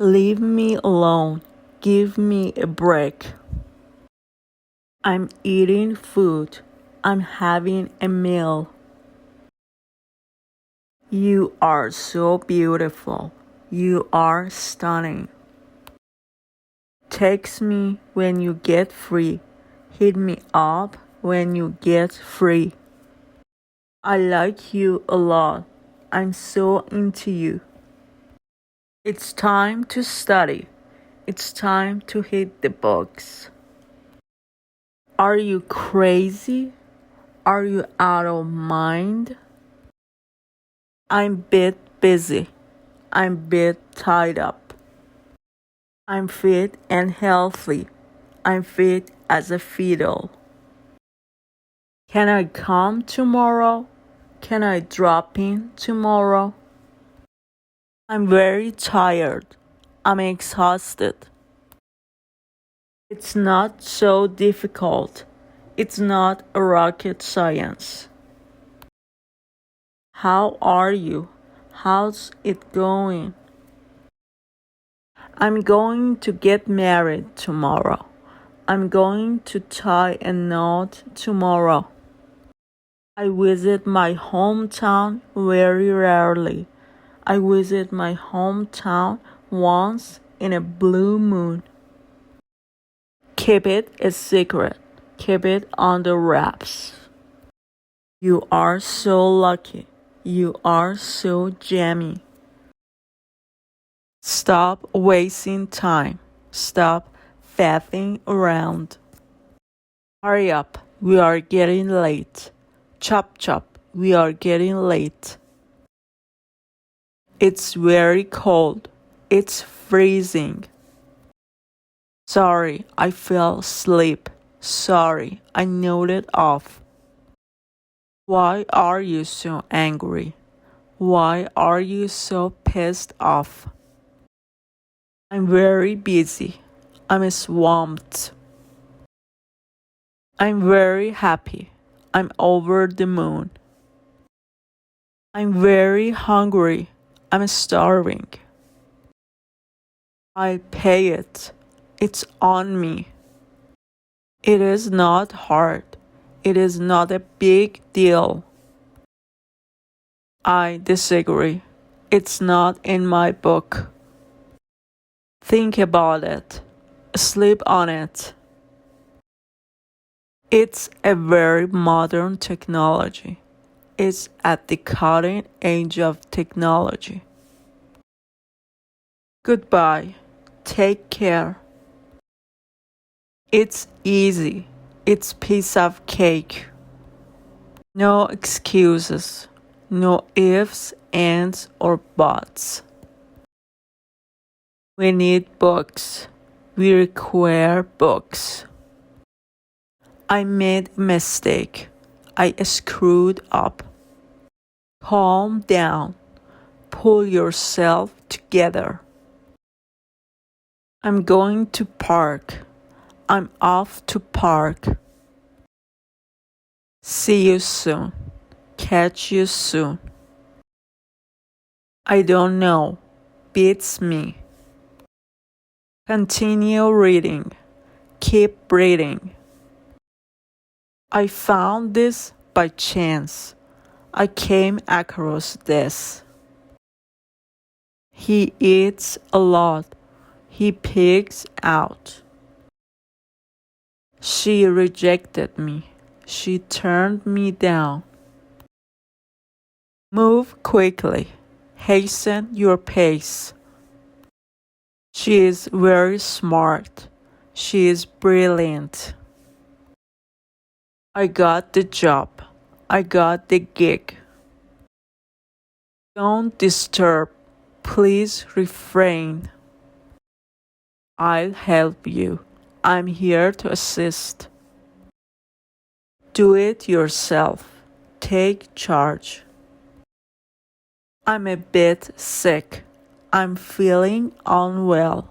Leave me alone. Give me a break. I'm eating food. I'm having a meal. You are so beautiful. You are stunning. Text me when you get free. Hit me up when you get free. I like you a lot. I'm so into you. It's time to study. It's time to hit the books. Are you crazy? Are you out of mind? I'm bit busy. I'm bit tied up. I'm fit and healthy. I'm fit as a fiddle. Can I come tomorrow? Can I drop in tomorrow? I'm very tired. I'm exhausted. It's not so difficult. It's not a rocket science. How are you? How's it going? I'm going to get married tomorrow. I'm going to tie a knot tomorrow. I visit my hometown very rarely. I visit my hometown once in a blue moon. Keep it a secret. Keep it under wraps. You are so lucky. You are so jammy. Stop wasting time. Stop faffing around. Hurry up. We are getting late. Chop chop. We are getting late. It's very cold. It's freezing. Sorry, I fell asleep. Sorry, I nodded off. Why are you so angry? Why are you so pissed off? I'm very busy. I'm swamped. I'm very happy. I'm over the moon. I'm very hungry. I'm starving. I'll pay it. It's on me. It is not hard. It is not a big deal. I disagree. It's not in my book. Think about it. Sleep on it. It's a very modern technology. It's at the cutting edge of technology. Goodbye. Take care. It's easy. It's piece of cake. No excuses. No ifs, ands, or buts. We need books. We require books. I made a mistake. I screwed up. Calm down. Pull yourself together. I'm going to park. I'm off to park. See you soon. Catch you soon. I don't know. Beats me. Continue reading. Keep reading. I found this by chance. I came across this. He eats a lot. He pigs out. She rejected me. She turned me down. Move quickly. Hasten your pace. She is very smart. She is brilliant. I got the job. I got the gig. Don't disturb. Please refrain. I'll help you. I'm here to assist. Do it yourself. Take charge. I'm a bit sick. I'm feeling unwell.